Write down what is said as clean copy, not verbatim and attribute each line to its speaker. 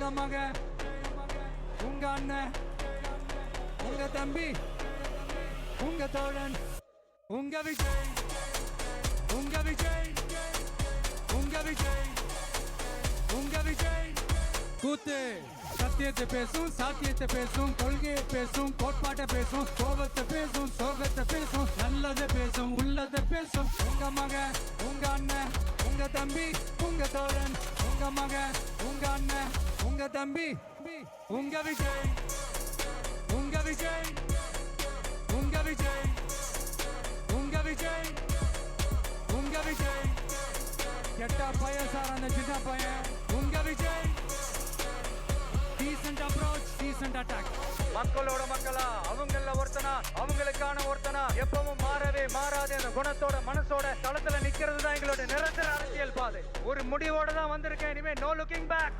Speaker 1: உங்க மகன், உங்க அண்ணன், உங்க தம்பி, உங்க தோழன், உங்க விஜய், உங்க விஜய், உங்க விஜய், உங்க விஜய். கூத்து சத்தியத்தை பேசும், சாத்தியத்தை பேசும், கொள்கையை பேசும், கோட்பாட்டை பேசும், கோபத்தை பேசும், சோகத்தை பேசும், நல்லதை பேசும், உள்ளதை பேசும். உங்க மகன், உங்க அண்ணன், உங்க தம்பி, உங்க தோழன், உங்க மகன், உங்க அண்ணன், உங்க தம்பி, உங்க விஜய், உங்க விஜய், உங்க விஜய், உங்க விஜய், உங்க விஜய். கெட்ட பையன் சார் அந்த சின்ன பையன். உங்க Vijay. Decent approach, decent attack.
Speaker 2: மக்களோட மக்களா, அவங்கள ஒருத்தனா, அவங்களுக்கான ஒருத்தனா, எப்பவும் மாறவே மாறாத அந்த குணத்தோட மனசோட தளத்துல நிக்கிறது தான் எங்களோட நிரந்தர அரசியல் பாதை. ஒரு முடிவோட தான் வந்திருக்கேன். இனிமே நோ லுக்கிங் பேக்.